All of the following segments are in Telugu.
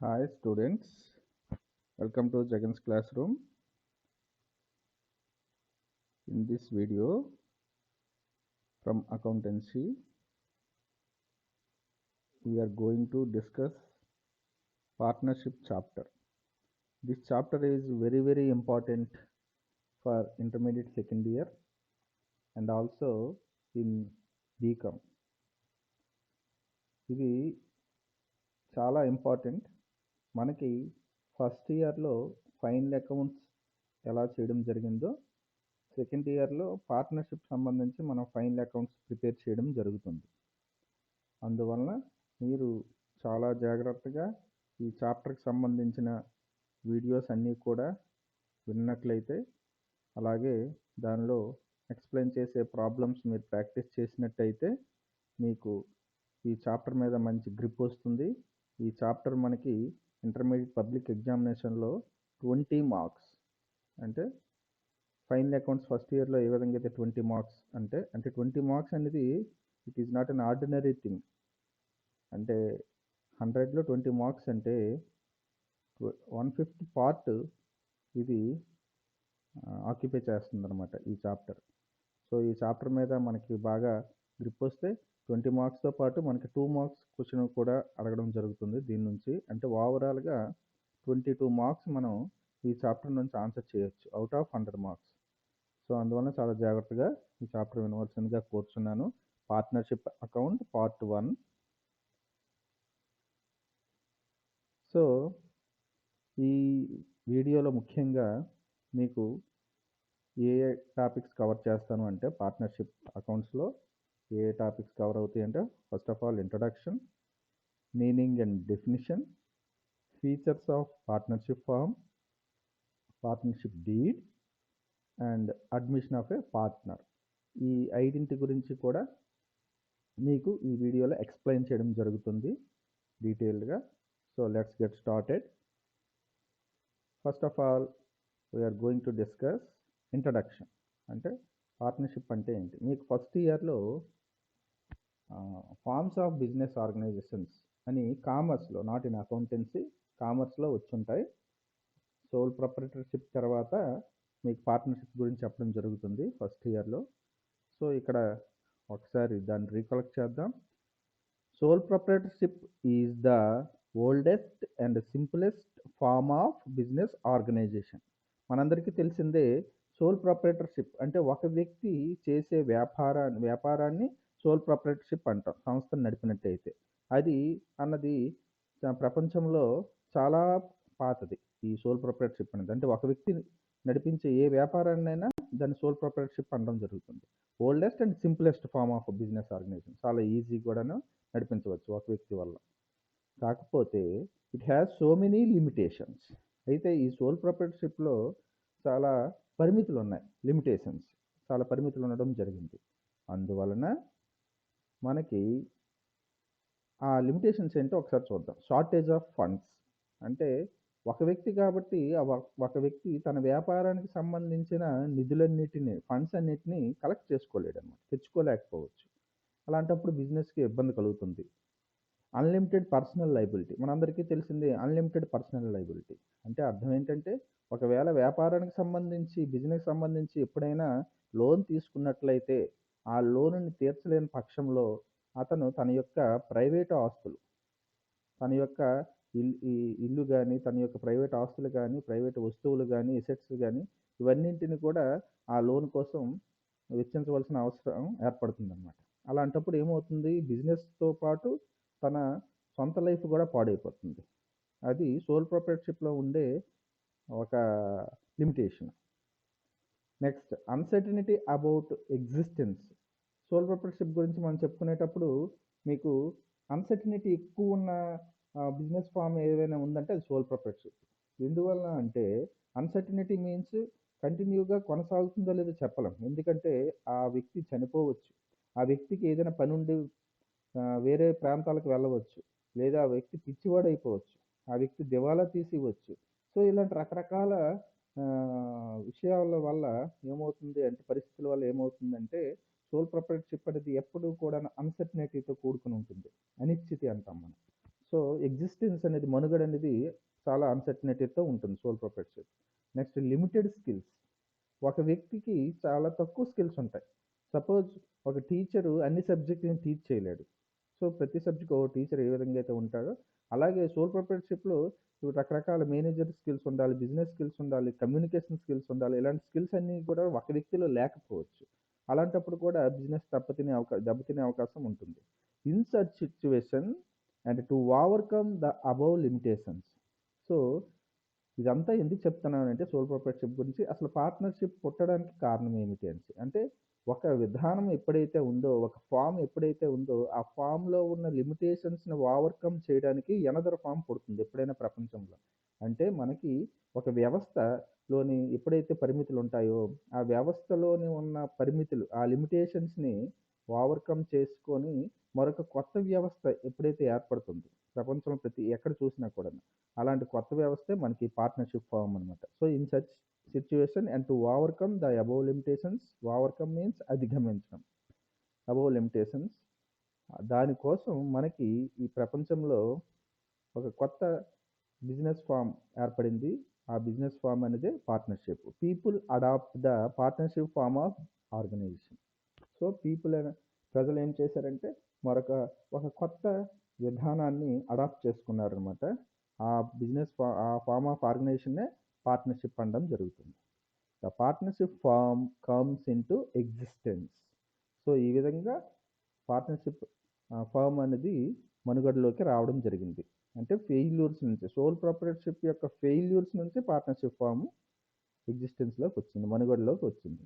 Hi students, welcome to Jagan's classroom. In this video from accountancy, we are going to discuss partnership chapter. This chapter is very important for intermediate second year and also in BCom. ఇది చాలా ఇంపార్టెంట్. మనకి ఫస్ట్ ఇయర్లో ఫైనల్ అకౌంట్స్ ఎలా చేయడం జరిగిందో సెకండ్ ఇయర్లో పార్ట్నర్షిప్ సంబంధించి మనం ఫైనల్ అకౌంట్స్ ప్రిపేర్ చేయడం జరుగుతుంది. అందువలన మీరు చాలా జాగ్రత్తగా ఈ చాప్టర్కి సంబంధించిన వీడియోస్ అన్నీ కూడా విన్నట్లయితే, అలాగే దానిలో ఎక్స్ప్లెయిన్ చేసే ప్రాబ్లమ్స్ మీరు ప్రాక్టీస్ చేసినట్టయితే మీకు ఈ చాప్టర్ మీద మంచి గ్రిప్ వస్తుంది. ఈ చాప్టర్ మనకి ఇంటర్మీడియట్ పబ్లిక్ ఎగ్జామినేషన్లో 20 మార్క్స్, అంటే ఫైనల్ అకౌంట్స్ ఫస్ట్ ఇయర్లో ఏ విధంగా అయితే 20 మార్క్స్ అంటే 20 మార్క్స్ అనేది it is not an ordinary thing. అంటే 100లో 20 మార్క్స్ అంటే 150 పార్ట్ ఇది ఆక్యుపై చేస్తుంది అనమాట ఈ చాప్టర్. సో ఈ చాప్టర్ మీద మనకి బాగా గ్రిప్ వస్తే 20 మార్క్స్తో పాటు మనకి 2 మార్క్స్ క్వశ్చన్ కూడా అడగడం జరుగుతుంది దీని నుంచి. అంటే ఓవరాల్గా 22 మార్క్స్ మనం ఈ చాప్టర్ నుంచి ఆన్సర్ చేయొచ్చు అవుట్ ఆఫ్ 100 మార్క్స్. సో అందువల్ల చాలా జాగ్రత్తగా ఈ చాప్టర్ వినవలసిందిగా కోరుచున్నాను. Partnership account part 1. సో ఈ వీడియోలో ముఖ్యంగా మీకు ఏ టాపిక్స్ కవర్ చేస్తాను అంటే, పార్ట్నర్షిప్ అకౌంట్స్లో ఏ టాపిక్స్ కవర్ అవుతాయి అంటే, first of all introduction, meaning and definition, features of partnership firm, partnership deed and admission of a partner. ఈ 5 గురించి కూడా మీకు ఈ వీడియోలో ఎక్స్ప్లెయిన్ చేయడం జరుగుతుంది డీటెయిల్డ్గా. So let's get started. First of all we are going to discuss introduction. అంటే పార్ట్నర్షిప్ అంటే ఏంటి. మీకు ఫస్ట్ ఇయర్లో ఫార్మ్స్ ఆఫ్ బిజినెస్ ఆర్గనైజేషన్స్ అని కామర్స్లో, నాట్ ఇన్ అకౌంటెన్సీ, కామర్స్లో వచ్చుంటాయి. సోల్ ప్రొప్రైటర్షిప్ తర్వాత మీకు పార్ట్నర్షిప్ గురించి చెప్పడం జరుగుతుంది ఫస్ట్ ఇయర్లో. సో ఇక్కడ ఒకసారి దాన్ని రీకలెక్ట్ చేద్దాం. Sole proprietorship is the oldest and simplest form of business organisation. మనందరికీ తెలిసిందే సోల్ ప్రొప్రైటర్షిప్ అంటే ఒక వ్యక్తి చేసే వ్యాపారాన్ని సోల్ ప్రొప్రైటర్షిప్ అంటాం, సంస్థను నడిపినట్టయితే. అది అన్నది ప్రపంచంలో చాలా పాతది ఈ సోల్ ప్రొప్రైటర్షిప్ అనేది. అంటే ఒక వ్యక్తి నడిపించే ఏ వ్యాపారాన్నైనా దాన్ని సోల్ ప్రొప్రైటర్షిప్ అనడం జరుగుతుంది. Oldest and simplest form of business organisation, చాలా ఈజీ కూడాను నడిపించవచ్చు ఒక వ్యక్తి వల్ల. కాకపోతే it has so many limitations. అయితే ఈ సోల్ ప్రొప్రైటర్షిప్లో చాలా పరిమితులు ఉన్నాయి, లిమిటేషన్స్, చాలా పరిమితులు ఉండడం జరిగింది. అందువలన మనకి ఆ లిమిటేషన్స్ ఏంటో ఒకసారి చూద్దాం. షార్టేజ్ ఆఫ్ ఫండ్స్ అంటే ఒక వ్యక్తి కాబట్టి ఒక వ్యక్తి తన వ్యాపారానికి సంబంధించిన నిధులన్నిటిని, ఫండ్స్ అన్నిటినీ కలెక్ట్ చేసుకోలేడు అనమాట, తెచ్చుకోలేకపోవచ్చు. అలాంటప్పుడు బిజినెస్కి ఇబ్బంది కలుగుతుంది. అన్లిమిటెడ్ పర్సనల్ లైబిలిటీ, మనందరికీ తెలిసిందే అన్లిమిటెడ్ పర్సనల్ లైబిలిటీ అంటే అర్థం ఏంటంటే, ఒకవేళ వ్యాపారానికి సంబంధించి, బిజినెస్ సంబంధించి ఎప్పుడైనా లోన్ తీసుకున్నట్లయితే ఆ లోనుని తీర్చలేని పక్షంలో అతను తన యొక్క ప్రైవేట్ ఆస్తులు, తన యొక్క ఇల్లు కానీ, తన యొక్క ప్రైవేట్ ఆస్తులు కానీ, ప్రైవేట్ వస్తువులు కానీ, ఎసెట్స్ కానీ, ఇవన్నింటిని కూడా ఆ లోన్ కోసం వెచ్చించవలసిన అవసరం ఏర్పడుతుంది అన్నమాట. అలాంటప్పుడు ఏమవుతుంది, బిజినెస్తో పాటు తన సొంత లైఫ్ కూడా పాడైపోతుంది. అది సోల్ ప్రొప్రైటర్షిప్లో ఉండే ఒక limitation. Next, uncertainty about existence. Sole proprietorship గురించి మనం చెప్పుకునేటప్పుడు మీకు అన్సర్టనిటీ ఎక్కువ ఉన్న బిజినెస్ ఫామ్ ఏదైనా ఉందంటే అది సోల్ ప్రొప్రైటర్షిప్. ఎందువల్ల అంటే అన్సర్టనిటీ మీన్స్ కంటిన్యూగా కొనసాగుతుందో లేదో చెప్పలేం. ఎందుకంటే ఆ వ్యక్తి చనిపోవచ్చు, ఆ వ్యక్తికి ఏదైనా పని ఉండి వేరే ప్రాంతాలకు వెళ్ళవచ్చు, లేదా ఆ వ్యక్తి పిచ్చివాడైపోవచ్చు, ఆ వ్యక్తి దివాలా తీసి ఇవ్వచ్చు. సో ఇలాంటి రకరకాల విషయాల వల్ల ఏమవుతుంది అంటే, పరిస్థితుల వల్ల ఏమవుతుందంటే సోల్ ప్రొప్రైటర్షిప్ అనేది ఎప్పుడూ కూడా అన్సర్టనిటీతో కూడుకుని ఉంటుంది, అనిశ్చితి అంటాం మనం. సో ఎగ్జిస్టెన్స్ అనేది, మనుగడ అనేది చాలా అన్సర్టనిటీతో ఉంటుంది sole proprietorship. Next limited skills. ఒక వ్యక్తికి చాలా తక్కువ స్కిల్స్ ఉంటాయి. సపోజ్ ఒక టీచరు అన్ని సబ్జెక్టులను టీచ్ చేయలేడు. సో ప్రతి సబ్జెక్ట్ ఒక టీచర్ ఏ విధంగా అయితే ఉంటాడో, అలాగే సోల్ ప్రొప్రైటర్షిప్లో రకరకాల మేనేజర్ స్కిల్స్ ఉండాలి, బిజినెస్ స్కిల్స్ ఉండాలి, కమ్యూనికేషన్ స్కిల్స్ ఉండాలి. ఇలాంటి స్కిల్స్ అన్నీ కూడా ఒక వ్యక్తిలో లేకపోవచ్చు. అలాంటప్పుడు కూడా బిజినెస్ దెబ్బతినే అవకాశం ఉంటుంది. In such situation and to overcome the above limitations. So ఇదంతా ఎందుకు చెప్తున్నానంటే సోల్ ప్రొప్రైటర్షిప్ గురించి, అసలు పార్ట్నర్షిప్ పుట్టడానికి కారణం ఏమిటి అంటే ఒక విధానం ఎప్పుడైతే ఉందో, ఒక ఫామ్ ఎప్పుడైతే ఉందో, ఆ ఫామ్లో ఉన్న లిమిటేషన్స్ని ఓవర్కమ్ చేయడానికి ఎనదర్ ఫామ్ పుడుతుంది ఎప్పుడైనా ప్రపంచంలో. అంటే మనకి ఒక వ్యవస్థలోని ఎప్పుడైతే పరిమితులు ఉంటాయో, ఆ వ్యవస్థలోని ఉన్న పరిమితులు, ఆ లిమిటేషన్స్ని ఓవర్కమ్ చేసుకొని మరొక కొత్త వ్యవస్థ ఎప్పుడైతే ఏర్పడుతుందో ప్రపంచంలో ఎక్కడ చూసినా కూడా, అలాంటి కొత్త వ్యవస్థే మనకి పార్ట్నర్షిప్ ఫామ్ అనమాట. So in such situation and to overcome the above limitations. Overcome means అధిగమించడం. Above limitations. దానికోసం మనకి ఈ ప్రపంచంలో ఒక కొత్త బిజినెస్ ఫామ్ ఏర్పడింది. ఆ బిజినెస్ ఫామ్ అనేది partnership. People adopt the partnership firm of organisation. So ప్రజలు ఏం చేశారంటే ఒక కొత్త విధానాన్ని అడాప్ట్ చేసుకున్నారనమాట. ఆ ఆ ఫార్మ్ ఆఫ్ ఆర్గనైజేషన్నే పార్ట్నర్షిప్ అనడం జరుగుతుంది. The partnership firm comes into existence. So ఈ విధంగా పార్ట్నర్షిప్ ఫార్మ్ అనేది మనుగడలోకి రావడం జరిగింది. అంటే ఫెయిల్యూర్స్ నుంచి, సోల్ ప్రొప్రైటర్షిప్ యొక్క ఫెయిల్యూర్స్ నుంచి పార్ట్నర్షిప్ ఫామ్ ఎగ్జిస్టెన్స్లోకి వచ్చింది, మనుగడలోకి వచ్చింది.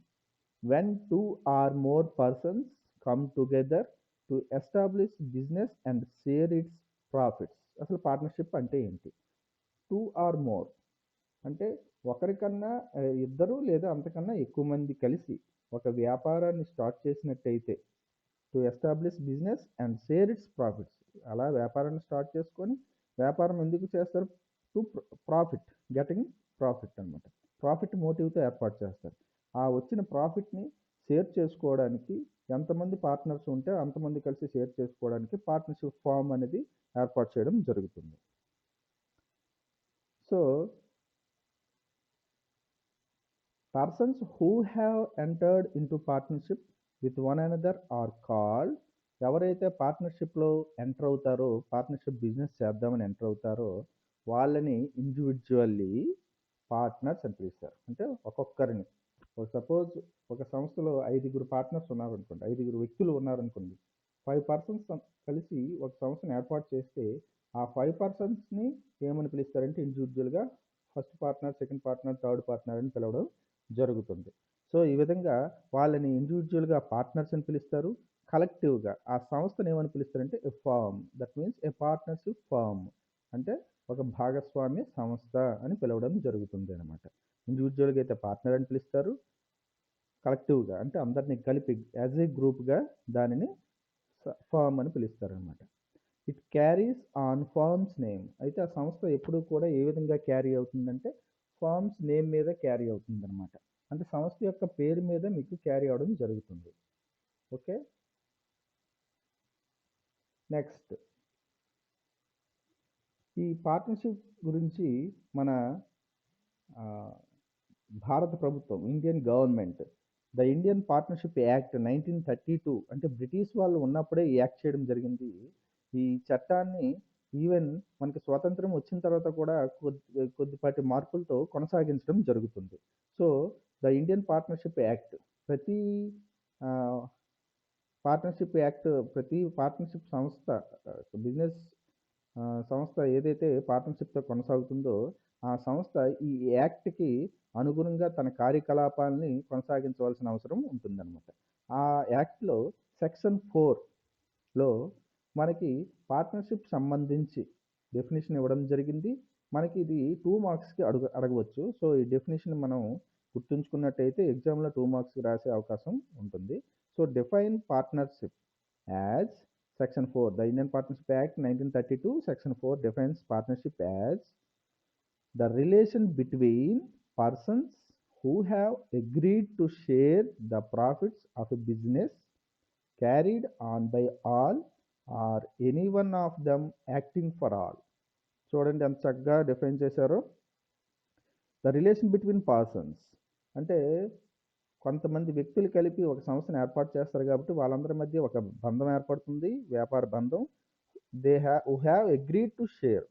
when two or more persons come together to establish business and share its profits. అసలు పార్ట్నర్షిప్ అంటే ఏంటి? టూ ఆర్ మోర్ అంటే ఒకరికన్నా ఇద్దరు లేదా అంతకన్నా ఎక్కువ మంది కలిసి ఒక వ్యాపారాన్ని స్టార్ట్ చేసినట్టయితే, to establish business and share it's profits. అలా వ్యాపారాన్ని స్టార్ట్ చేసుకొని, వ్యాపారం ఎందుకు చేస్తారు? టు ప్రాఫిట్, గెటింగ్ ప్రాఫిట్ అనమాట. ప్రాఫిట్ మోటివ్తో ఏర్పాటు చేస్తారు. ఆ వచ్చిన ప్రాఫిట్ని షేర్ చేసుకోవడానికి ఎంతమంది పార్ట్నర్స్ ఉంటే అంతమంది కలిసి షేర్ చేసుకోవడానికి పార్ట్నర్షిప్ ఫామ్ అనేది ఏర్పాటు చేయడం జరుగుతుంది. So persons who have entered into partnership with one another are called. ఎవరైతే పార్ట్నర్షిప్లో ఎంటర్ అవుతారో, పార్ట్నర్షిప్ బిజినెస్ చేద్దామని ఎంటర్ అవుతారో, వాళ్ళని ఇండివిజువల్లీ పార్ట్నర్స్ అని పిలుస్తారు. అంటే ఒక్కొక్కరిని, సపోజ్ ఒక సంస్థలో 5 పార్ట్నర్స్ ఉన్నారనుకోండి, 5 వ్యక్తులు ఉన్నారనుకోండి, 5 పర్సన్స్ కలిసి ఒక సంస్థను ఏర్పాటు చేస్తే, ఆ 5 పర్సన్స్ని ఏమని పిలుస్తారంటే ఇండివిజువల్గా first partner, second partner, third partner అని పిలవడం జరుగుతుంది. సో ఈ విధంగా వాళ్ళని ఇండివిజువల్గా పార్ట్నర్స్ అని పిలుస్తారు. కలెక్టివ్గా ఆ సంస్థను ఏమని పిలుస్తారంటే a firm. That means a partnership firm అంటే ఒక భాగస్వామ్య సంస్థ అని పిలవడం జరుగుతుంది అనమాట. ఇండివిజువల్గా అయితే పార్ట్నర్ అని పిలుస్తారు, కలెక్టివ్గా అంటే అందరినీ కలిపి యాజ్ ఏ గ్రూప్గా దానిని ఫార్మ్ అని పిలుస్తారనమాట. It carries on firm's name. అయితే ఆ సంస్థ ఎప్పుడు కూడా ఏ విధంగా క్యారీ అవుతుందంటే ఫార్మ్స్ నేమ్ మీద క్యారీ అవుతుంది అనమాట. అంటే సంస్థ యొక్క పేరు మీద మీకు క్యారీ అవడం జరుగుతుంది. ఓకే, నెక్స్ట్ ఈ పార్ట్నర్షిప్ గురించి మన భారత ప్రభుత్వం, Indian government, the Indian partnership act 1932 అంటే బ్రిటిష్ వాళ్ళు ఉన్నప్పుడే ఈ యాక్ట్ చేయడం జరిగింది. ఈ చట్టాన్ని ఈవెన్ మనకి స్వాతంత్రం వచ్చిన తర్వాత కూడా కొద్దిపాటి మార్పులతో కొనసాగించడం జరుగుతుంది. So the Indian partnership act ప్రతి పార్ట్నర్షిప్ సంస్థ, బిజినెస్ సంస్థ ఏదైతే పార్ట్నర్షిప్తో కొనసాగుతుందో ఆ సంస్థ ఈ యాక్ట్కి అనుగుణంగా తన కార్యకలాపాలని కొనసాగించవలసిన అవసరం ఉంటుందన్నమాట. ఆ యాక్ట్లో సెక్షన్ 4లో మనకి పార్ట్నర్షిప్ సంబంధించి డెఫినేషన్ ఇవ్వడం జరిగింది. మనకి ఇది 2 మార్క్స్కి అడగవచ్చు. సో ఈ డెఫినేషన్ మనం గుర్తుంచుకున్నట్టయితే ఎగ్జామ్లో 2 మార్క్స్కి రాసే అవకాశం ఉంటుంది. So define partnership as Section 4. The Indian Partnership Act 1932, Section 4 defines partnership as the relation between persons who have agreed to share the profits of a business carried on by all or any one of them acting for all. చూడండి ఎంత చక్కగా డిఫైన్ చేశారో. ద రిలేషన్ బిట్వీన్ పర్సన్స్ అంటే కొంతమంది వ్యక్తులు కలిపి ఒక సంస్థను ఏర్పాటు చేస్తారు కాబట్టి వాళ్ళందరి మధ్య ఒక బంధం ఏర్పడుతుంది, వ్యాపార బంధం. They have agreed to share.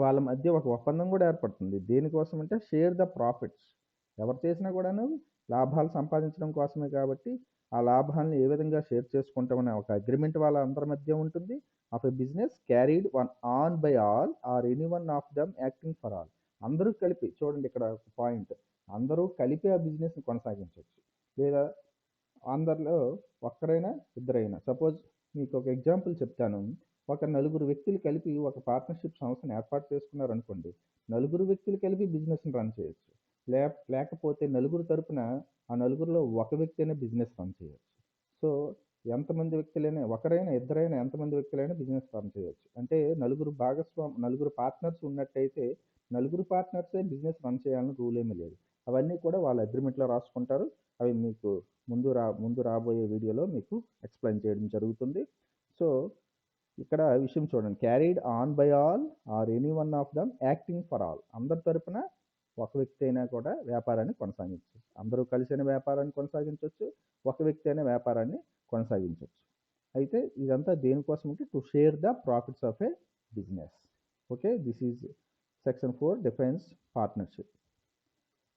వాళ్ళ మధ్య ఒక ఒప్పందం కూడా ఏర్పడుతుంది. దేనికోసం అంటే షేర్ ద ప్రాఫిట్స్. ఎవరు చేసినా కూడాను లాభాలు సంపాదించడం కోసమే కాబట్టి ఆ లాభాలను ఏ విధంగా షేర్ చేసుకుంటామనే ఒక అగ్రిమెంట్ వాళ్ళ అందరి మధ్య ఉంటుంది. Of a business carried on by all or any one of them acting for all. అందరూ కలిపి చూడండి ఇక్కడ ఒక పాయింట్, అందరూ కలిపి ఆ బిజినెస్ని కొనసాగించవచ్చు, లేదా అందరిలో ఒక్కరైనా ఇద్దరైనా. సపోజ్ మీకు ఒక ఎగ్జాంపుల్ చెప్తాను. ఒక నలుగురు వ్యక్తులు కలిపి ఒక పార్ట్నర్షిప్ సంస్థను ఏర్పాటు చేసుకున్నారనుకోండి, నలుగురు వ్యక్తులు కలిపి బిజినెస్ని రన్ చేయొచ్చు. లేకపోతే నలుగురు తరపున ఆ నలుగురిలో ఒక వ్యక్తి అయినా బిజినెస్ రన్ చేయొచ్చు. సో ఎంతమంది వ్యక్తులైనా, ఒకరైనా ఇద్దరైనా, ఎంతమంది వ్యక్తులైనా బిజినెస్ రన్ చేయొచ్చు. అంటే నలుగురు పార్ట్నర్స్ ఉన్నట్టయితే నలుగురు పార్ట్నర్సే బిజినెస్ రన్ చేయాలని రూల్ ఏమీ లేదు. అవన్నీ కూడా వాళ్ళ అగ్రిమెంట్లో రాసుకుంటారు. అవి మీకు ముందు రాబోయే వీడియోలో మీకు ఎక్స్ప్లెయిన్ చేయడం జరుగుతుంది. సో ఇక్కడ విషయం చూడండి, carried on by all or any one of them acting for all. అందరి తరపున ఒక వ్యక్తి అయినా కూడా వ్యాపారాన్ని కొనసాగించవచ్చు. అందరూ కలిసిన వ్యాపారాన్ని కొనసాగించవచ్చు, ఒక వ్యక్తి అయినా వ్యాపారాన్ని కొనసాగించవచ్చు. అయితే ఇదంతా దేనికోసం అంటే to share the profits of a business. Okay, this is section 4 defines partnership.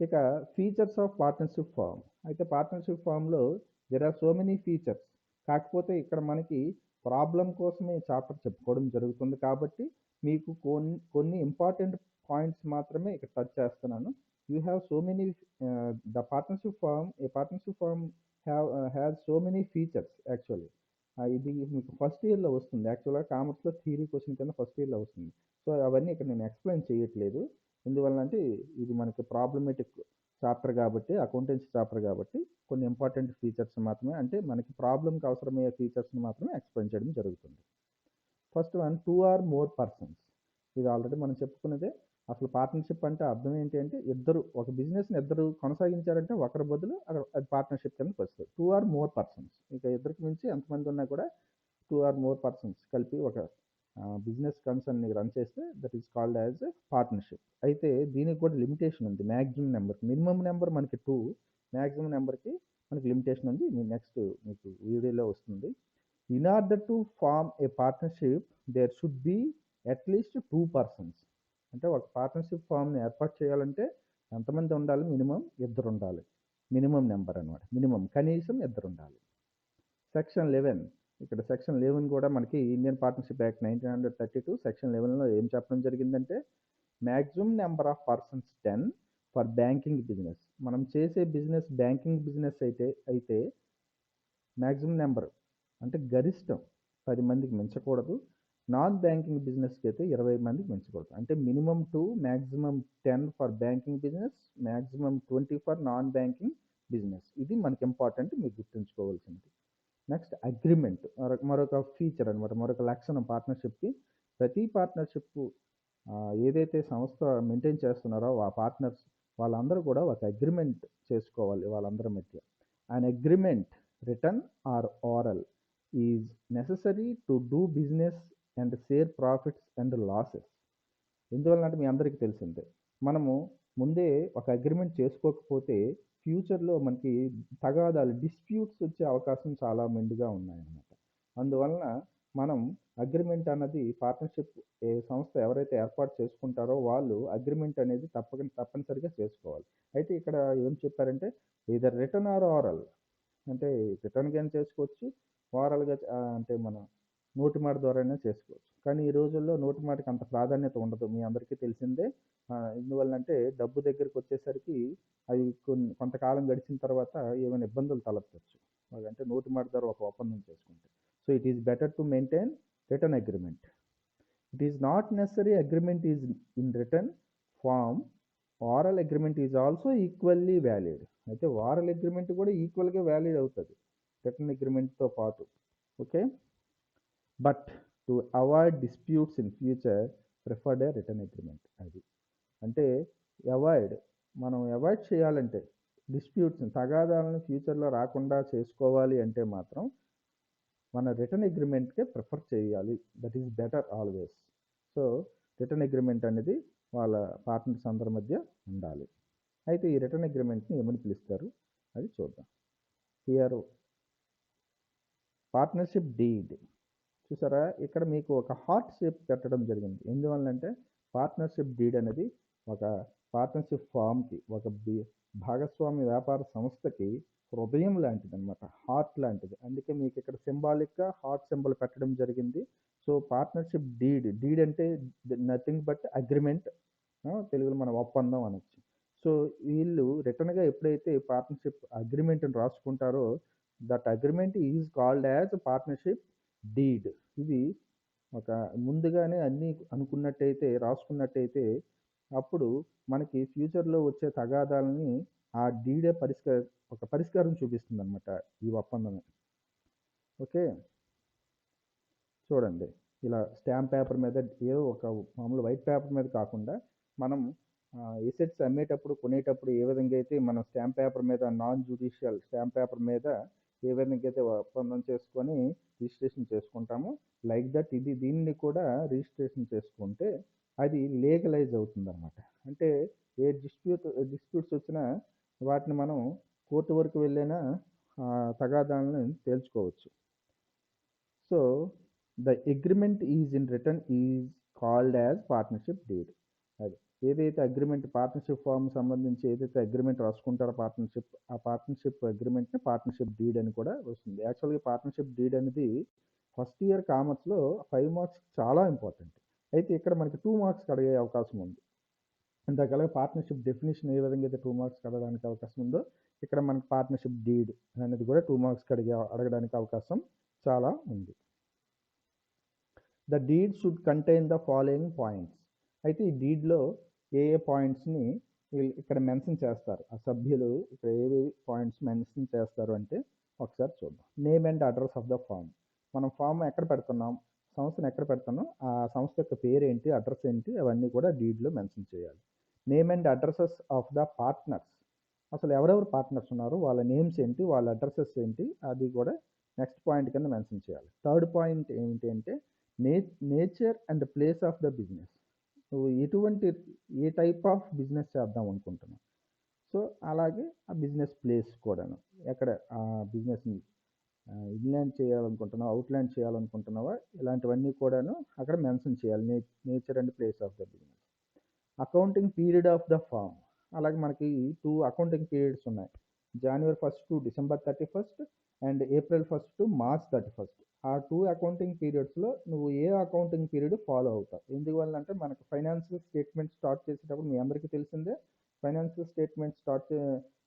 ఇక ఫీచర్స్ ఆఫ్ పార్ట్నర్షిప్ ఫామ్. అయితే పార్ట్నర్షిప్ ఫామ్లో there are so many features. కాకపోతే ఇక్కడ మనకి ప్రాబ్లం కోసమే చాప్టర్ చెప్పుకోవడం జరుగుతుంది కాబట్టి మీకు కొన్ని ఇంపార్టెంట్ పాయింట్స్ మాత్రమే ఇక్కడ టచ్ చేస్తున్నాను. You have so many the partnership form, A partnership firm have so many features actually. ఇది మీకు ఫస్ట్ ఇయర్లో వస్తుంది. యాక్చువల్గా కామర్స్లో థియరీ క్వశ్చన్ కింద ఫస్ట్ ఇయర్లో వస్తుంది. సో అవన్నీ ఇక్కడ నేను ఎక్స్ప్లెయిన్ చేయట్లేదు. ఎందువల్ల అంటే ఇది మనకి ప్రాబ్లమేటిక్ చాప్టర్ కాబట్టి, అకౌంటెన్సీ చాప్టర్ కాబట్టి కొన్ని ఇంపార్టెంట్ ఫీచర్స్ మాత్రమే, అంటే మనకి ప్రాబ్లంకి అవసరమయ్యే ఫీచర్స్ని మాత్రమే ఎక్స్ప్లెయిన్ చేయడం జరుగుతుంది. First one, 2 or more persons. ఇది ఆల్రెడీ మనం చెప్పుకున్నదే. అసలు పార్ట్నర్షిప్ అంటే అర్థం ఏంటి అంటే ఒక బిజినెస్ని ఇద్దరు కొనసాగించారంటే ఒకరి బదులు అక్కడ అది పార్ట్నర్షిప్ కిందకి వస్తుంది. 2 ఆర్ మోర్ పర్సన్స్, ఇక ఇద్దరికి మించి ఎంతమంది ఉన్నా కూడా 2 ఆర్ మోర్ పర్సన్స్ కలిపి ఒక బిజినెస్ కన్సర్న్ని రన్ చేస్తే that is called as partnership. అయితే దీనికి కూడా లిమిటేషన్ ఉంది. మ్యాక్సిమం నెంబర్, మినిమం నెంబర్ మనకి 2, మ్యాక్సిమం నెంబర్కి మనకి లిమిటేషన్ ఉంది. నెక్స్ట్ మీకు వీడియోలో వస్తుంది. In order to form a partnership there should be at least 2 persons. అంటే ఒక పార్ట్నర్షిప్ ఫామ్ని ఏర్పాటు చేయాలంటే ఎంతమంది ఉండాలి? మినిమం ఇద్దరు ఉండాలి. మినిమం నెంబర్ అనమాట, మినిమం కనీసం ఇద్దరు ఉండాలి. సెక్షన్ 11, ఇక్కడ సెక్షన్ 11 కూడా మనకి ఇండియన్ పార్ట్నర్షిప్ యాక్ట్ 1932 సెక్షన్ 11లో ఏం చెప్పడం జరిగిందంటే maximum number of persons 10 for banking business. మనం చేసే బిజినెస్ బ్యాంకింగ్ బిజినెస్ అయితే మ్యాక్సిమం నెంబర్ అంటే గరిష్టం 10 మందికి మించకూడదు. నాన్ బ్యాంకింగ్ బిజినెస్కి అయితే 20 మందికి మించకూడదు. అంటే minimum 2, maximum 10 for banking business, maximum 20 for non banking business. ఇది మనకి ఇంపార్టెంట్, మీరు గుర్తుంచుకోవాల్సింది. నెక్స్ట్ అగ్రిమెంట్, మరొక ఫీచర్ అనమాట, మరొక లక్షణం పార్ట్నర్షిప్కి. ప్రతి పార్ట్నర్షిప్ ఏదైతే సంస్థ మెయింటైన్ చేస్తున్నారో ఆ పార్ట్నర్స్ వాళ్ళందరూ కూడా ఒక అగ్రిమెంట్ చేసుకోవాలి వాళ్ళందరి మధ్య. An agreement written or oral is necessary to do business and share profits and losses. ఎందువల్ల అంటే మీ అందరికీ తెలిసిందే, మనము ముందే ఒక అగ్రిమెంట్ చేసుకోకపోతే ఫ్యూచర్లో మనకి తగాదాలు, డిస్ప్యూట్స్ వచ్చే అవకాశం చాలా మెండుగా ఉన్నాయన్నమాట. అందువలన మనం అగ్రిమెంట్ అన్నది పార్ట్నర్షిప్ ఏ సంస్థ ఎవరైతే ఏర్పాటు చేసుకుంటారో వాళ్ళు అగ్రిమెంట్ అనేది తప్పనిసరిగా చేసుకోవాలి. అయితే ఇక్కడ ఏం చెప్పారంటే ఇదర్ రిటర్న్ ఆర్ ఓరల్, అంటే రిటర్న్ కానీ చేసుకోవచ్చు, ఓరల్గా అంటే మనం నోటి మాట ద్వారానే చేసుకోవచ్చు. కానీ ఈ రోజుల్లో నోటి మాటకి అంత ప్రాధాన్యత ఉండదు, మీ అందరికీ తెలిసిందే. ఎందువల్లంటే డబ్బు దగ్గరికి వచ్చేసరికి అవి కొంతకాలం గడిచిన తర్వాత ఏమైనా ఇబ్బందులు తలెత్తవచ్చు, అంటే నోటి మాట ద్వారా ఒక ఒప్పందం చేసుకుంటే. So it is better to maintain written agreement. It is not necessary agreement is in written form, oral agreement is also equally valid. అయితే ఓరల్ అగ్రిమెంట్ కూడా ఈక్వల్గా వ్యాలిడ్ అవుతుంది రిటర్న్ అగ్రిమెంట్తో పాటు. Okay, but to avoid disputes in future preferred a written agreement. అది అంటే మనం అవాయిడ్ చేయాలంటే డిస్ప్యూట్స్ని, తగాదాలను ఫ్యూచర్లో రాకుండా చేసుకోవాలి అంటే మాత్రం మన రిటర్న్ అగ్రిమెంట్కే ప్రిఫర్ చేయాలి. That is better always. So return agreement అనేది వాళ్ళ పార్ట్నర్స్ అందరి మధ్య ఉండాలి. అయితే ఈ రిటర్న్ అగ్రిమెంట్ని ఏమని పిలుస్తారు అది చూద్దాం. హియర్ పార్ట్నర్షిప్ డీడ్ చూసారా, ఇక్కడ మీకు ఒక హార్ట్ షేప్ పెట్టడం జరిగింది. ఎందువల్లంటే పార్ట్నర్షిప్ డీడ్ అనేది ఒక పార్ట్నర్షిప్ ఫామ్కి, ఒక భాగస్వామి వ్యాపార సంస్థకి హృదయం లాంటిది అనమాట, హార్ట్ లాంటిది. అందుకే మీకు ఇక్కడ సింబాలిక్గా హార్ట్ సింబల్ పెట్టడం జరిగింది. సో పార్ట్నర్షిప్ డీడ్ అంటే నథింగ్ బట్ అగ్రిమెంట్, తెలుగులో మనం ఒప్పందం అనొచ్చు. సో వీళ్ళు రిటర్న్గా ఎప్పుడైతే పార్ట్నర్షిప్ అగ్రిమెంట్ని రాసుకుంటారో that agreement is called as partnership deed. ఇది ఒక ముందుగానే అన్నీ అనుకున్నట్టయితే, రాసుకున్నట్టయితే అప్పుడు మనకి ఫ్యూచర్లో వచ్చే తగాదాలని ఆ డీడే పరిష్కారం చూపిస్తుంది అనమాట, ఈ ఒప్పందమే. ఓకే, చూడండి ఇలా స్టాంప్ పేపర్ మీద, ఏదో ఒక మామూలు వైట్ పేపర్ మీద కాకుండా మనం ఎసెట్స్ అమ్మేటప్పుడు కొనేటప్పుడు ఏ విధంగా అయితే మనం స్టాంప్ పేపర్ మీద, నాన్ జ్యుడిషియల్ స్టాంప్ పేపర్ మీద ఏ విధంగా అయితే ఒప్పందం చేసుకొని రిజిస్ట్రేషన్ చేసుకుంటామో, లైక్ దట్ దీన్ని కూడా రిజిస్ట్రేషన్ చేసుకుంటే అది లీగలైజ్ అవుతుంది అనమాట. అంటే ఏ డిస్ప్యూట్స్ వచ్చినా వాటిని మనం కోర్టు వరకు వెళ్ళైనా తగాదాలను తేల్చుకోవచ్చు. So the agreement is in return is called as partnership deed. అది ఏదైతే అగ్రిమెంట్ పార్ట్నర్షిప్ ఫామ్ సంబంధించి ఏదైతే అగ్రిమెంట్ రాసుకుంటారో ఆ పార్ట్నర్షిప్ అగ్రిమెంట్ని పార్ట్నర్షిప్ డీడ్ అని కూడా వస్తుంది. యాక్చువల్గా పార్ట్నర్షిప్ డీడ్ అనేది ఫస్ట్ ఇయర్ కామర్స్లో 5 మార్క్స్ చాలా ఇంపార్టెంట్. అయితే ఇక్కడ మనకి 2 మార్క్స్ అడిగే అవకాశం ఉంది. ఇందాక పార్ట్నర్షిప్ డెఫినేషన్ ఏ విధంగా అయితే 2 మార్క్స్ అడగడానికి అవకాశం ఉందో, ఇక్కడ మనకి పార్ట్నర్షిప్ డీడ్ అనేది కూడా 2 మార్క్స్ అడగడానికి అవకాశం చాలా ఉంది. The deed should contain the following points. అయితే ఈ డీడ్లో ఏ పాయింట్స్ని ఇక్కడ మెన్షన్ చేస్తారు, ఆ సభ్యులు ఇక్కడ ఏ పాయింట్స్ మెన్షన్ చేస్తారు అంటే ఒకసారి చూద్దాం. Name and address of the firm. మనం ఫామ్ ఎక్కడ పెడుతున్నాం, సంస్థను ఎక్కడ పెడుతున్నాం, ఆ సంస్థ యొక్క పేరు ఏంటి, అడ్రస్ ఏంటి, అవన్నీ కూడా డీడ్లో మెన్షన్ చేయాలి. Name and addresses of the partners. అసలు ఎవరెవరు పార్ట్నర్స్ ఉన్నారు, వాళ్ళ నేమ్స్ ఏంటి, వాళ్ళ అడ్రసెస్ ఏంటి, అది కూడా నెక్స్ట్ పాయింట్ కింద మెన్షన్ చేయాలి. థర్డ్ పాయింట్ ఏంటి అంటే nature and place of the business. నువ్వు ఏ టైప్ ఆఫ్ బిజినెస్ చేద్దాం అనుకుంటున్నావు, సో అలాగే ఆ బిజినెస్ ప్లేస్ కూడాను, ఎక్కడ ఆ బిజినెస్ని ఇన్లాండ్ చేయాలనుకుంటున్నావా, అవుట్లాండ్ చేయాలనుకుంటున్నావా, ఇలాంటివన్నీ కూడాను అక్కడ మెన్షన్ చేయాలి. Nature and place of the business. Accounting period of the firm. అలాగే మనకి 2 అకౌంటింగ్ పీరియడ్స్ ఉన్నాయి, January 1st to December 31st and April 1st to March 31st. ఆ 2 అకౌంటింగ్ పీరియడ్స్లో నువ్వు ఏ అకౌంటింగ్ పీరియడ్ ఫాలో అవుతావు. ఎందువల్ల అంటే మనకు ఫైనాన్షియల్ స్టేట్మెంట్ స్టార్ట్ చేసేటప్పుడు మీ అందరికీ తెలిసిందే, ఫైనాన్షియల్ స్టేట్మెంట్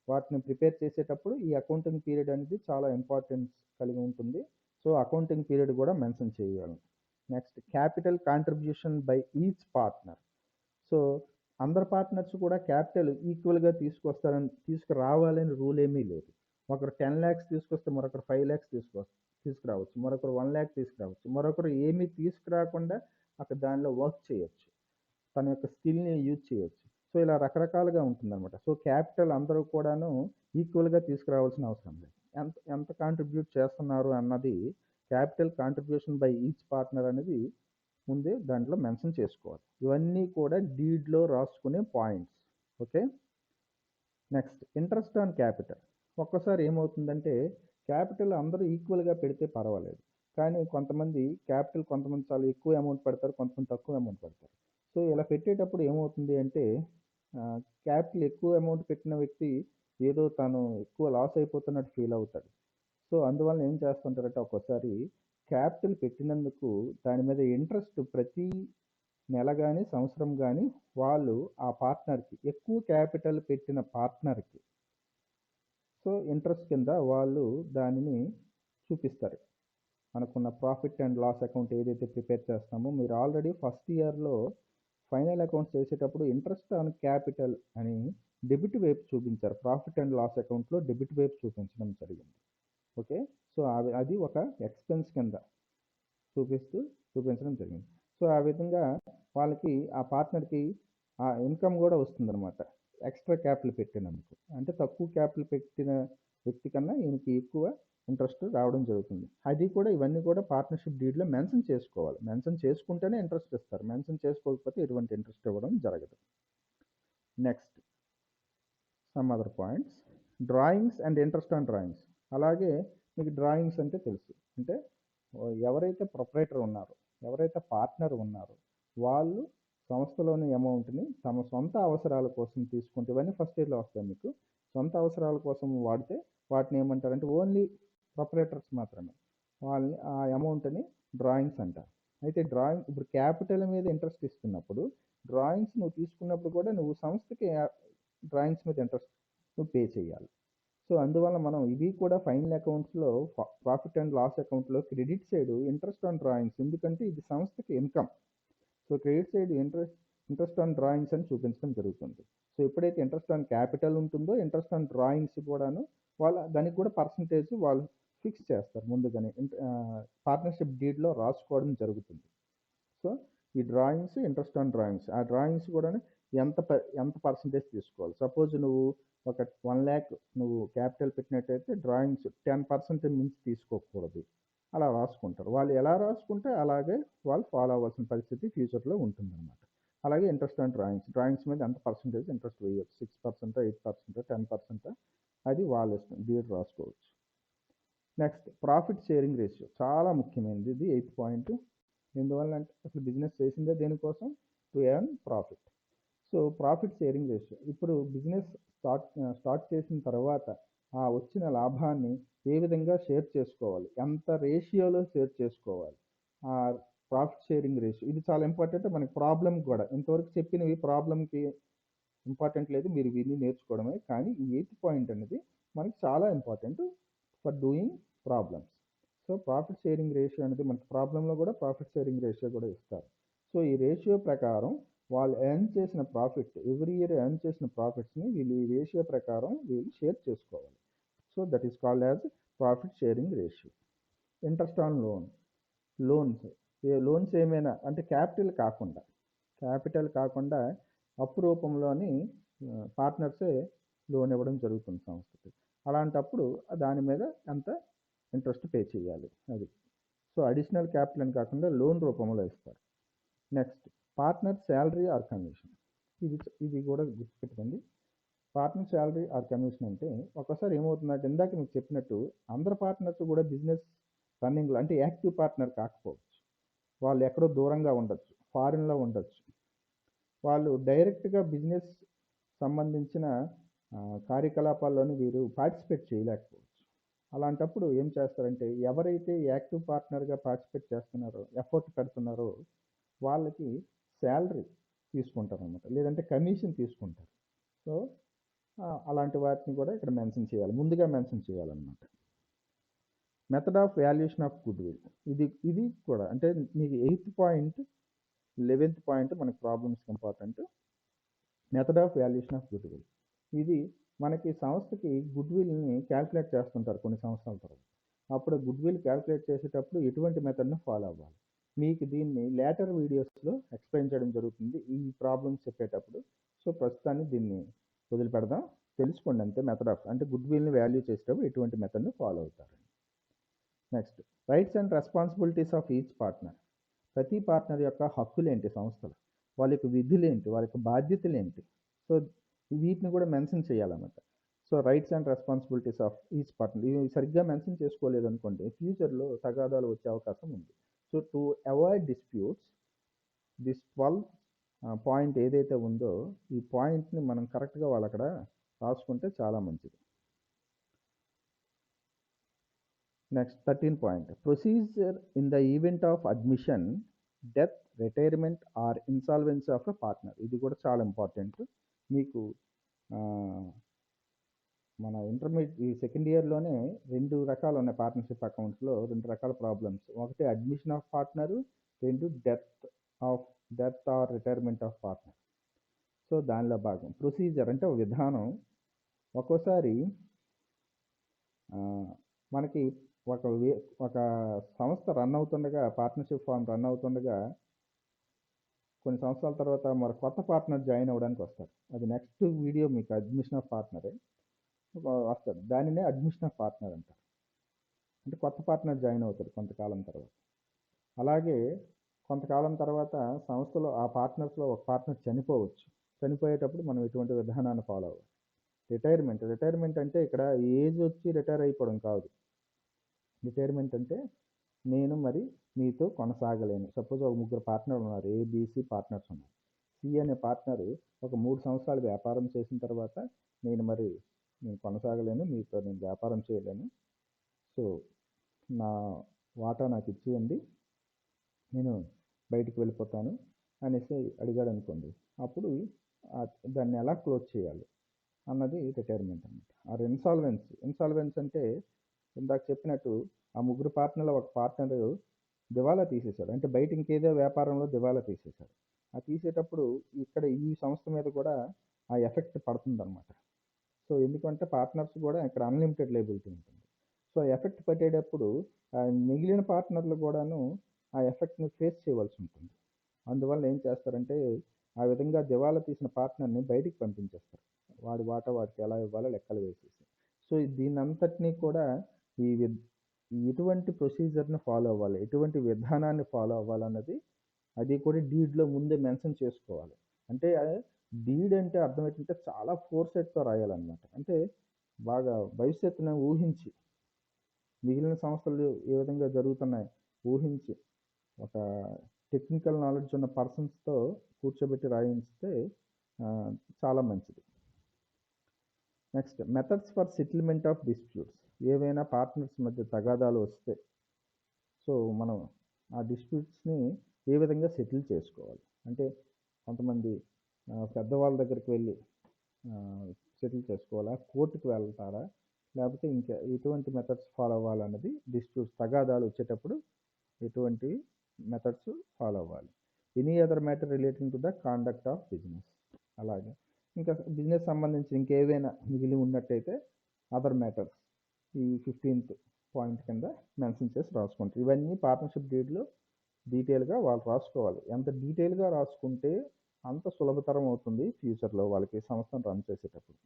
వాటిని ప్రిపేర్ చేసేటప్పుడు ఈ అకౌంటింగ్ పీరియడ్ అనేది చాలా ఇంపార్టెన్స్ కలిగి ఉంటుంది. సో అకౌంటింగ్ పీరియడ్ కూడా మెన్షన్ చేయాలి. Next capital contribution by each partner. So అందరు పార్ట్నర్స్ కూడా క్యాపిటల్ ఈక్వల్గా తీసుకురావాలని రూల్ ఏమీ లేదు. ఒకరు 10 lakhs తీసుకొస్తే మరొకరు 5 lakhs తీసుకురావచ్చు, మరొకరు 1 lakh తీసుకురావచ్చు, మరొకరు ఏమీ తీసుకురాకుండా అక్కడ దానిలో వర్క్ చేయొచ్చు, తన యొక్క స్కిల్ని యూజ్ చేయొచ్చు. సో ఇలా రకరకాలుగా ఉంటుందన్నమాట. సో క్యాపిటల్ అందరూ కూడాను ఈక్వల్గా తీసుకురావాల్సిన అవసరం లేదు. ఎంత ఎంత కాంట్రిబ్యూట్ చేస్తున్నారు అన్నది capital contribution by each partner అనేది ముందే దాంట్లో మెన్షన్ చేసుకోవాలి. ఇవన్నీ కూడా డీడ్లో రాసుకునే points. Okay, next interest on capital. ఒక్కసారి ఏమవుతుందంటే క్యాపిటల్ అందరూ ఈక్వల్గా పెడితే పర్వాలేదు, కానీ కొంతమంది చాలా ఎక్కువ అమౌంట్ పెడతారు, కొంతమంది తక్కువ అమౌంట్ పెడతారు. సో ఇలా పెట్టేటప్పుడు ఏమవుతుంది అంటే క్యాపిటల్ ఎక్కువ అమౌంట్ పెట్టిన వ్యక్తి ఏదో తను ఎక్కువ లాస్ అయిపోతున్నట్టు ఫీల్ అవుతాడు. సో అందువల్ల ఏం చేస్తుంటారంటే ఒక్కోసారి క్యాపిటల్ పెట్టినందుకు దాని మీద ఇంట్రెస్ట్ ప్రతి నెల కానీ సంవత్సరం కానీ వాళ్ళు ఆ పార్ట్నర్కి, ఎక్కువ క్యాపిటల్ పెట్టిన పార్ట్నర్కి సో ఇంట్రెస్ట్ కింద వాళ్ళు దానిని చూపిస్తారు. మనకున్న ప్రాఫిట్ అండ్ లాస్ అకౌంట్ ఏదైతే ప్రిపేర్ చేస్తామో, మీరు ఆల్రెడీ ఫస్ట్ ఇయర్లో ఫైనల్ అకౌంట్స్ చేసేటప్పుడు ఇంట్రెస్ట్ ఆన్ క్యాపిటల్ అని డెబిట్ వైపు చూపించారు. ప్రాఫిట్ అండ్ లాస్ అకౌంట్లో డెబిట్ వైపు చూపించడం జరిగింది. ఓకే, సో అది ఒక ఎక్స్పెన్స్ కింద చూపించడం జరిగింది. సో ఆ విధంగా వాళ్ళకి, ఆ పార్ట్నర్కి ఆ ఇన్కమ్ కూడా వస్తుందన్నమాట, ఎక్స్ట్రా క్యాపిటల్ పెట్టినందుకు. అంటే తక్కువ క్యాపిటల్ పెట్టిన వ్యక్తి కన్నా ఈయనకి ఎక్కువ ఇంట్రెస్ట్ రావడం జరుగుతుంది. అది కూడా ఇవన్నీ కూడా పార్ట్నర్షిప్ డీడ్‌లో మెన్షన్ చేసుకోవాలి. మెన్షన్ చేసుకుంటేనే ఇంట్రెస్ట్ ఇస్తారు. మెన్షన్ చేసుకోకపోతే ఎటువంటి ఇంట్రెస్ట్ ఇవ్వడం జరగదు. Next some other points. Drawings and interest on drawings. అలాగే మీకు డ్రాయింగ్స్ అంటే తెలుసు. అంటే ఎవరైతే ప్రొప్రైటర్ ఉన్నారో, ఎవరైతే పార్ట్నర్ ఉన్నారో వాళ్ళు సంస్థలోని అమౌంట్‌ని తమ సొంత అవసరాల కోసం తీసుకుంటే ఇవన్నీ ఫస్ట్ ఇయర్‌లో వస్తాయి మీకు. సొంత అవసరాల కోసం వాడితే వాటిని ఏమంటారంటే ఓన్లీ ప్రొప్రైటర్స్ మాత్రమే. వాళ్ళని ఆ అమౌంట్‌ని డ్రాయింగ్స్ అంటారు. అయితే డ్రాయింగ్ ఇప్పుడు క్యాపిటల్ మీద ఇంట్రెస్ట్ ఇస్తున్నప్పుడు డ్రాయింగ్స్ నువ్వు తీసుకున్నప్పుడు కూడా నువ్వు సంస్థకి డ్రాయింగ్స్ మీద ఇంట్రెస్ట్ నువ్వు పే చేయాలి. సో అందువల్ల మనం ఇవి కూడా ఫైనల్ అకౌంట్స్‌లో ప్రాఫిట్ అండ్ లాస్ అకౌంట్‌లో credit side interest on drawings ఎందుకంటే ఇది సంస్థకి income. So credit side interest on drawings అని చూపించడం జరుగుతుంది. సో ఎప్పుడైతే ఇంట్రెస్ట్ ఆన్ క్యాపిటల్ ఉంటుందో ఇంట్రెస్ట్ ఆన్ డ్రాయింగ్స్ కూడాను దానికి కూడా పర్సంటేజ్ వాళ్ళు ఫిక్స్ చేస్తారు ముందుగానే. పార్ట్నర్షిప్ డీడ్‌లో రాసుకోవడం జరుగుతుంది. సో ఈ డ్రాయింగ్స్ ఇంట్రెస్ట్ ఆన్ డ్రాయింగ్స్ ఆ డ్రాయింగ్స్ కూడా ఎంత పర్సంటేజ్ తీసుకోవాలి. సపోజ్ నువ్వు ఒక 1,00,000 నువ్వు క్యాపిటల్ పెట్టినట్టయితే డ్రాయింగ్స్ 10% మించి తీసుకోకూడదు. అలా రాసుకుంటారు. వాళ్ళు ఎలా రాసుకుంటే అలాగే వాళ్ళు ఫాలో అవ్వాల్సిన పరిస్థితి ఫ్యూచర్లో ఉంటుందన్నమాట. అలాగే ఇంట్రెస్ట్ ఆన్ డ్రాయింగ్స్ మీద ఎంత పర్సంటేజ్ ఇంట్రెస్ట్ వేయొచ్చు. 6%, 8%, 10% అది వాళ్ళ ఇష్టం. డీడ్ రాసుకోవచ్చు. నెక్స్ట్ ప్రాఫిట్ షేరింగ్ రేషియో చాలా ముఖ్యమైనది. ఇది 8th పాయింట్. ఎందువల్ల అంటే అసలు బిజినెస్ చేసిందే దేనికోసం? To earn profit. So profit sharing ratio ఇప్పుడు బిజినెస్ స్టార్ట్ చేసిన తర్వాత ఆ వచ్చిన లాభాన్ని ఏ విధంగా షేర్ చేసుకోవాలి, ఎంత రేషియోలో షేర్ చేసుకోవాలి. ఆ ప్రాఫిట్ షేరింగ్ రేషియో ఇది చాలా ఇంపార్టెంట్. మనకి ప్రాబ్లం కూడా ఇంతవరకు చెప్పినవి ప్రాబ్లంకి ఇంపార్టెంట్ లేదు, మీరు విని నేర్చుకోవడమే. కానీ ఈ 8th పాయింట్ అనేది మనకి చాలా important for doing problems. So profit sharing ratio అనేది మనకి ప్రాబ్లంలో కూడా ప్రాఫిట్ షేరింగ్ రేషియో కూడా ఇస్తారు. సో ఈ రేషియో ప్రకారం వాళ్ళు ఎర్న్ చేసిన ప్రాఫిట్ ఎవ్రీ ఇయర్ ఎర్న్ చేసిన ప్రాఫిట్స్ని వీళ్ళు ఈ రేషియో ప్రకారం వీళ్ళు షేర్ చేసుకోవాలి. So that is called as profit sharing ratio. Interest on loans ఏమైనా అంటే క్యాపిటల్ కాకుండా అప్పు రూపంలోని పార్ట్నర్సే లోన్ ఇవ్వడం జరుగుతుంది సంస్థకి. అలాంటప్పుడు దాని మీద ఎంత ఇంట్రెస్ట్ పే చేయాలి అది. సో అడిషనల్ క్యాపిటల్ అని కాకుండా లోన్ రూపంలో ఇస్తారు. Next partner salary or commission. ఇది కూడా గుర్తుపెట్టుకోండి. పార్ట్నర్ శాలరీ ఆర్ కమిషన్ అంటే ఒకసారి ఏమవుతుందంటే ఇందాక మీకు చెప్పినట్టు అందరు పార్ట్నర్స్ కూడా బిజినెస్ రన్నింగ్లో అంటే యాక్టివ్ పార్ట్నర్ కాకపోవచ్చు. వాళ్ళు ఎక్కడో దూరంగా ఉండొచ్చు, ఫారిన్లో ఉండొచ్చు. వాళ్ళు డైరెక్ట్గా బిజినెస్ సంబంధించిన కార్యకలాపాల్లోని వీరు పార్టిసిపేట్ చేయలేకపోవచ్చు. అలాంటప్పుడు ఏం చేస్తారంటే ఎవరైతే యాక్టివ్ పార్ట్నర్గా పార్టిసిపేట్ చేస్తున్నారో, ఎఫర్ట్ పెడుతున్నారో వాళ్ళకి శాలరీ తీసుకుంటారు అన్నమాట, లేదంటే కమిషన్ తీసుకుంటారు. సో అలాంటి వాటిని కూడా ఇక్కడ ముందుగా మెన్షన్ చేయాలన్నమాట. Method of valuation of good will. ఇది కూడా అంటే మీకు 8th పాయింట్ 11th పాయింట్ మనకి problems important. Method of valuation of good will ఇది మనకి సంస్థకి గుడ్ విల్ని క్యాల్కులేట్ చేస్తుంటారు కొన్ని సంవత్సరాల తర్వాత. అప్పుడు గుడ్ విల్ క్యాల్కులేట్ చేసేటప్పుడు ఎటువంటి మెథడ్ని ఫాలో అవ్వాలి. మీకు దీన్ని లేటర్ వీడియోస్లో ఎక్స్ప్లెయిన్ చేయడం జరుగుతుంది ఈ ప్రాబ్లమ్స్ చెప్పేటప్పుడు. సో ప్రస్తుతాన్ని దీన్ని వదిలిపెడదాం. తెలుసుకోండి అంతే మెథడ్ ఆఫ్ అంటే గుడ్ విల్ని వాల్యూ చేసేటప్పుడు ఎటువంటి మెథడ్ని ఫాలో అవుతారు. Next rights and responsibilities of each partner. ప్రతి పార్ట్నర్ యొక్క హక్కులు ఏంటి సంస్థలు, వాళ్ళ యొక్క విధులు ఏంటి, వాళ్ళ యొక్క బాధ్యతలు ఏంటి. సో వీటిని కూడా మెన్షన్ చేయాలన్నమాట. So rights and responsibilities of each partner ఇవి సరిగ్గా మెన్షన్ చేసుకోలేదు అనుకోండి ఫ్యూచర్లో తగాదాలు వచ్చే అవకాశం ఉంది. So to avoid disputes this 12 point ఏదైతే ఉందో ఈ పాయింట్ని మనం కరెక్ట్గా వాళ్ళు అక్కడ రాసుకుంటే చాలా మంచిది. Next 13 point procedure in the event of admission, death, retirement or insolvency of a partner. ఇది కూడా చాలా ఇంపార్టెంట్. మీకు మన ఇంటర్మీడియట్ ఈ సెకండ్ ఇయర్లోనే 2 రకాలు ఉన్నాయి పార్ట్నర్షిప్ అకౌంట్స్లో. 2 రకాల ప్రాబ్లమ్స్. ఒకటి admission of partner, 2 death or retirement of partner. So దానిలో భాగం ప్రొసీజర్ అంటే ఒక విధానం. ఒక్కోసారి మనకి ఒక సంస్థ రన్ అవుతుండగా, పార్ట్నర్షిప్ ఫామ్ రన్ అవుతుండగా కొన్ని సంవత్సరాల తర్వాత మరి కొత్త పార్ట్నర్ జాయిన్ అవ్వడానికి వస్తారు. అది నెక్స్ట్ వీడియో మీకు అడ్మిషన్ ఆఫ్ పార్ట్నరే వస్తారు. దానినే అడ్మిషన్ ఆఫ్ పార్ట్నర్ అంటారు. అంటే కొత్త పార్ట్నర్ జాయిన్ అవుతాడు కొంతకాలం తర్వాత. అలాగే కొంతకాలం తర్వాత సంస్థలో ఆ పార్ట్నర్స్‌లో ఒక పార్ట్నర్ చనిపోవచ్చు. చనిపోయేటప్పుడు మనం ఎటువంటి విధానాన్ని ఫాలో అవ్వాలి. రిటైర్మెంట్ అంటే ఇక్కడ ఏజ్ వచ్చి రిటైర్ అయిపోవడం కాదు. రిటైర్మెంట్ అంటే నేను మరి మీతో కొనసాగలేను. సపోజ్ ఒక ముగ్గురు పార్ట్నర్లు ఉన్నారు. ఏ, బి, సి పార్ట్నర్స్ ఉన్నారు. సి అనే పార్ట్నరు ఒక 3 సంవత్సరాలు వ్యాపారం చేసిన తర్వాత నేను కొనసాగలేను. మీతో నేను వ్యాపారం చేయలేను. సో, నా వాటా నాకు ఇచ్చేయండి. నేను బయటికి వెళ్ళిపోతాను అనేసి అడిగాడనుకోండి. అప్పుడు దాన్ని ఎలా క్లోజ్ చేయాలి అన్నది రిటైర్మెంట్ అనమాట. Are insolvency. ఇన్సాల్వెన్సీ అంటే ఇందాక చెప్పినట్టు ఆ ముగ్గురు పార్ట్నర్‌లో ఒక పార్ట్నరు దివాలా తీసేశాడు. అంటే బయట ఇంకేదో వ్యాపారంలో దివాలా తీసేశాడు. ఆ తీసేటప్పుడు ఇక్కడ ఈ సంస్థ మీద కూడా ఆ ఎఫెక్ట్ పడుతుందనమాట. సో, ఎందుకంటే పార్ట్నర్స్ కూడా ఇక్కడ అన్‌లిమిటెడ్ లయబిలిటీ ఉంటుంది. సో, ఎఫెక్ట్ పట్టేటప్పుడు మిగిలిన పార్ట్నర్లు కూడాను ఆ ఎఫెక్ట్‌ని ఫేస్ చేయవలసి ఉంటుంది. అందువల్ల ఏం చేస్తారంటే ఆ విధంగా దివాలా తీసిన పార్ట్నర్‌ని బయటికి పంపించేస్తారు. వాడి వాటా వాడికి ఎలా ఇవ్వాలో లెక్కలు వేసేసి. సో, దీనంతటిని కూడా ఈ విద్ ఎటువంటి ప్రొసీజర్‌ని ఫాలో అవ్వాలి, ఎటువంటి విధానాన్ని ఫాలో అవ్వాలన్నది అది కూడా డీడ్‌లో ముందే మెన్షన్ చేసుకోవాలి. అంటే డీడ్ అంటే అర్థం ఏంటంటే చాలా ఫోర్సెట్‌తో రాయాలన్నమాట. అంటే బాగా భవిష్యత్తును ఊహించి, మిగిలిన సంస్థలు ఏ విధంగా జరుగుతున్నాయి ఊహించి, ఒక టెక్నికల్ నాలెడ్జ్ ఉన్న పర్సన్స్‌తో కూర్చోబెట్టి రాయించితే ఆహ్, చాలా మంచిది. Next methods for settlement of disputes. ఏవైనా పార్ట్నర్స్ మధ్య తగాదాలు వస్తే, సో, మనం ఆ డిస్ప్యూట్స్‌ని ఏ విధంగా సెటిల్ చేసుకోవాలి. అంటే కొంతమంది పెద్దవాళ్ళ దగ్గరికి వెళ్ళి సెటిల్ చేసుకోవాలా? కోర్ట్‌కి వెళ్తారా? లేకపోతే ఇంకా ఎటువంటి మెథడ్స్ ఫాలో అవ్వాలన్నది డిస్ప్యూట్స్ తగాదాలు వచ్చేటప్పుడు ఎటువంటి మెథడ్స్ ఫాలో అవ్వాలి. Any other matter relating to the conduct of business. అలాగే ఇంకా బిజినెస్ సంబంధించి ఇంకేవైనా మిగిలి ఉన్నట్టయితే అదర్ మ్యాటర్స్ ఈ 15th పాయింట్ కింద మెన్షన్ చేసి రాసుకుంటారు. ఇవన్నీ పార్ట్నర్షిప్ డీడ్‌లో డీటెయిల్‌గా వాళ్ళు రాసుకోవాలి. ఎంత డీటెయిల్‌గా రాసుకుంటే అంత సులభతరం అవుతుంది ఫ్యూచర్‌లో వాళ్ళకి సంస్థను రన్ చేసేటప్పుడు.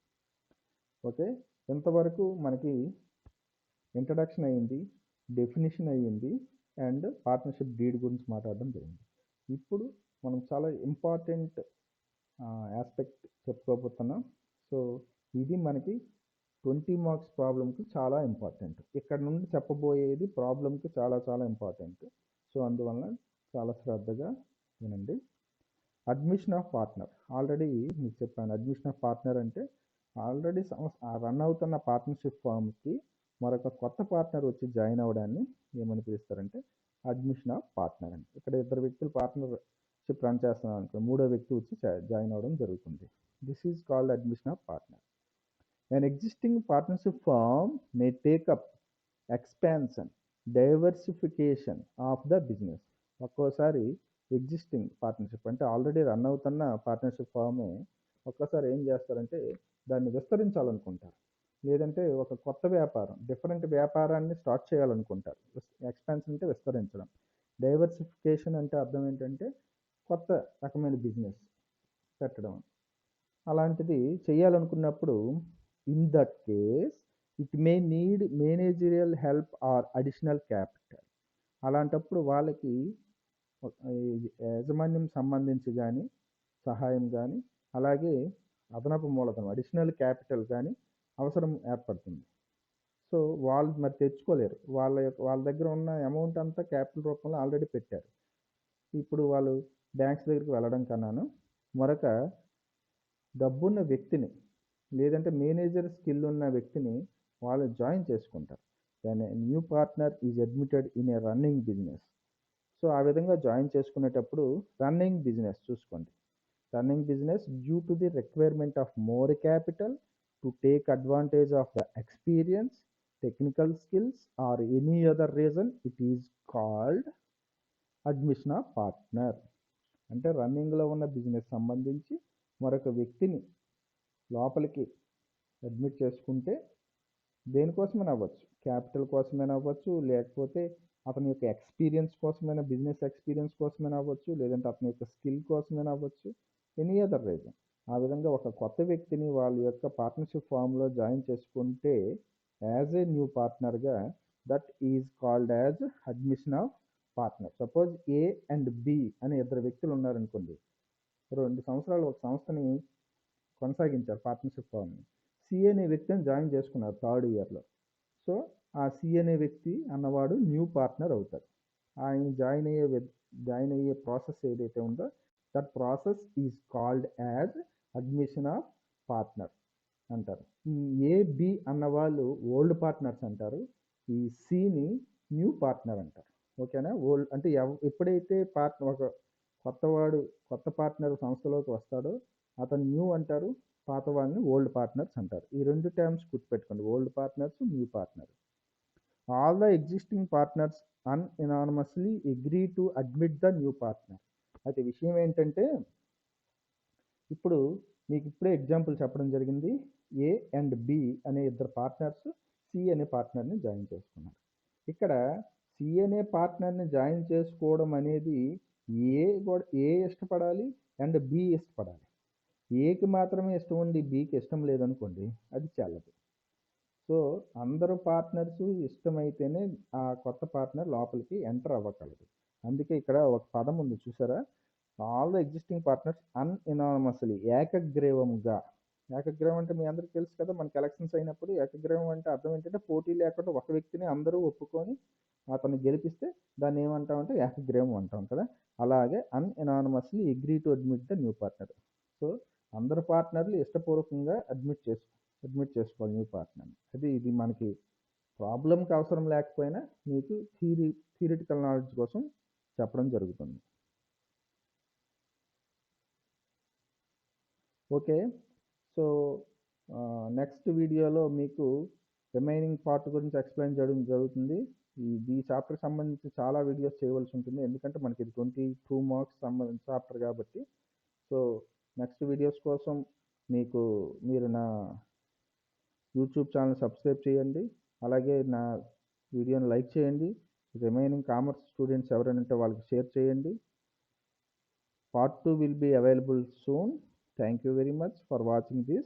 ఓకే. ఇంతవరకు మనకి ఇంట్రడక్షన్ అయింది, డెఫినిషన్ అయ్యింది అండ్ పార్ట్నర్షిప్ డీడ్ గురించి మాట్లాడడం జరిగింది. ఇప్పుడు మనం చాలా ఇంపార్టెంట్ యాస్పెక్ట్ చెప్పుకోబోతున్నాం. సో, ఇది మనకి 20 మార్క్స్ ప్రాబ్లమ్‌కి చాలా ఇంపార్టెంట్. ఇక్కడ నుండి చెప్పబోయేది ప్రాబ్లమ్‌కి చాలా చాలా ఇంపార్టెంట్. సో, అందువలన చాలా శ్రద్ధగా వినండి. Admission of partner. ఆల్రెడీ మీకు చెప్పాను. అడ్మిషన్ ఆఫ్ పార్ట్నర్ అంటే ఆల్రెడీ రన్ అవుతున్న పార్ట్నర్షిప్ ఫార్మ్‌కి మరొక కొత్త పార్ట్నర్ వచ్చి జాయిన్ అవ్వడాన్ని ఏమని పిలుస్తారంటే అడ్మిషన్ ఆఫ్ పార్ట్నర్ అని. ఇక్కడ ఇద్దరు వ్యక్తులు పార్ట్నర్షిప్ రన్ చేస్తున్నారు అనుకో, మూడో వ్యక్తి వచ్చి జాయిన్ అవ్వడం జరుగుతుంది. This is called admission of partner. An existing partnership firm may take up expansion, diversification of the business. ఒక్కోసారి ఎగ్జిస్టింగ్ పార్ట్నర్షిప్ అంటే ఆల్రెడీ రన్ అవుతున్న పార్ట్నర్షిప్ ఫామే ఒక్కోసారి ఏం చేస్తారంటే దాన్ని విస్తరించాలనుకుంటారు. లేదంటే ఒక కొత్త వ్యాపారం, డిఫరెంట్ వ్యాపారాన్ని స్టార్ట్ చేయాలనుకుంటారు. ఎక్స్పాన్షన్ అంటే విస్తరించడం. డైవర్సిఫికేషన్ అంటే అర్థం ఏంటంటే కొత్త రకమైన బిజినెస్ పెట్టడం. అలాంటిది చేయాలనుకున్నప్పుడు in that case it may need managerial help are additional capital. అలాంటప్పుడు వాళ్ళకి యాజమాన్యం సంబంధించి కానీ సహాయం కానీ అలాగే అదనపు మూలధనం అడిషనల్ క్యాపిటల్ కానీ అవసరం ఏర్పడుతుంది. సో, వాళ్ళు మరి తెచ్చుకోలేరు. వాళ్ళ దగ్గర ఉన్న అమౌంట్ అంతా క్యాపిటల్ రూపంలో ఆల్రెడీ పెట్టారు. ఇప్పుడు వాళ్ళు బ్యాంక్స్ దగ్గరికి వెళ్ళడం కన్నాను మరొక డబ్బున్న వ్యక్తిని లేదంటే మేనేజర్ స్కిల్ ఉన్న వ్యక్తిని వాళ్ళు జాయిన్ చేసుకుంటారు. When a new partner is admitted in a running business. So, ఆ విధంగా జాయిన్ చేసుకునేటప్పుడు రన్నింగ్ బిజినెస్ చూసుకోండి. Running business due to the requirement of more capital to take advantage of the experience, technical skills or any other reason it is called admission of partner. అంటే రన్నింగ్లో ఉన్న బిజినెస్ సంబంధించి మరొక వ్యక్తిని లోపలికి అడ్మిట్ చేసుకుంటే దేనికోసమైనా అవ్వచ్చు. క్యాపిటల్ కోసమైనా అవ్వచ్చు, లేకపోతే అతని యొక్క ఎక్స్పీరియన్స్ కోసమైనా, బిజినెస్ ఎక్స్పీరియన్స్ కోసమైనా అవ్వచ్చు, లేదంటే అతని యొక్క స్కిల్ కోసమైనా అవ్వచ్చు, ఎనీ అదర్ రీజన్. ఆ విధంగా ఒక కొత్త వ్యక్తిని వాళ్ళ యొక్క పార్ట్నర్షిప్ ఫామ్‌లో జాయిన్ చేసుకుంటే యాజ్ ఏ న్యూ పార్ట్నర్‌గా that is called as admission of partner. Suppose A and B అనే ఇద్దరు వ్యక్తులు ఉన్నారనుకోండి. 2 సంవత్సరాలు ఒక సంస్థని కొనసాగించారు పార్ట్నర్షిప్ ఫార్మ్ని. సి అనే వ్యక్తిని జాయిన్ చేసుకున్నారు 3rd ఇయర్లో. సో ఆ సి అనే వ్యక్తి అన్నవాడు న్యూ పార్ట్నర్ అవుతాడు. ఆయన జాయిన్ అయ్యే ప్రాసెస్ ఏదైతే ఉందో that process is called as admission of partner అంటారు. ఈ ఏ బి అన్న వాళ్ళు ఓల్డ్ పార్ట్నర్స్ అంటారు. ఈ సిని న్యూ పార్ట్నర్ అంటారు. ఓకేనా? ఓల్డ్ అంటే ఎప్పుడైతే ఒక కొత్త పార్ట్నర్ సంస్థలోకి వస్తాడో అతను న్యూ అంటారు, పాత వాళ్ళని ఓల్డ్ పార్ట్నర్స్ అంటారు. ఈ 2 టర్మ్స్ గుర్తుపెట్టుకోండి, old partners, new partner. All the existing partners unanimously agree to admit the new partner. అయితే విషయం ఏంటంటే ఇప్పుడు మీకు ఇప్పుడే ఎగ్జాంపుల్ చెప్పడం జరిగింది. ఏ అండ్ బి అనే ఇద్దరు పార్ట్నర్స్ సి అనే పార్ట్నర్ని జాయిన్ చేసుకున్నారు. ఇక్కడ సి అనే పార్ట్నర్ని జాయిన్ చేసుకోవడం అనేది ఏ ఇష్టపడాలి అండ్ బి ఇష్టపడాలి. ఏకి మాత్రమే ఇష్టం ఉండి బికి ఇష్టం లేదనుకోండి, అది చెల్లదు. సో అందరూ పార్ట్నర్స్ ఇష్టమైతేనే ఆ కొత్త పార్ట్నర్ లోపలికి ఎంటర్ అవ్వగలదు. అందుకే ఇక్కడ ఒక పదం ఉంది చూసారా, ఆల్ ద ఎగ్జిస్టింగ్ పార్ట్నర్స్ అన్ఎనానమస్లీ, ఏకగ్రీవంగా. ఏకగ్రీవం అంటే మీ అందరికీ తెలుసు కదా, మనకి ఎలక్షన్స్ అయినప్పుడు ఏకగ్రీవం అంటే అర్థం ఏంటంటే పోటీ లేకుండా ఒక వ్యక్తిని అందరూ ఒప్పుకొని అతన్ని గెలిపిస్తే దాన్ని ఏమంటామంటే ఏకగ్రీవం అంటాం కదా. అలాగే unanimously agree to admit the new partner. So అందరు పార్ట్నర్లు ఇష్టపూర్వకంగా అడ్మిట్ చేసుకోవాలి న్యూ పార్ట్నర్. అది ఇది మనకి ప్రాబ్లంకి అవసరం లేకపోయినా మీకు థియరిటికల్ నాలెడ్జ్ కోసం చెప్పడం జరుగుతుంది. ఓకే, సో నెక్స్ట్ వీడియోలో మీకు రిమైనింగ్ పార్ట్ గురించి ఎక్స్ప్లెయిన్ చేయడం జరుగుతుంది. ఈ చాప్టర్కి సంబంధించి చాలా వీడియోస్ చేయవలసి ఉంటుంది, ఎందుకంటే మనకి ఇది 22 మార్క్స్ సంబంధించిన చాప్టర్ కాబట్టి. సో నెక్స్ట్ వీడియోస్ కోసం మీరు నా యూట్యూబ్ ఛానల్ సబ్స్క్రైబ్ చేయండి, అలాగే నా వీడియోని లైక్ చేయండి. రిమైనింగ్ కామర్స్ స్టూడెంట్స్ ఎవరైనా ఉంటే వాళ్ళకి షేర్ చేయండి. Part 2 will be available soon. Thank you very much for watching this.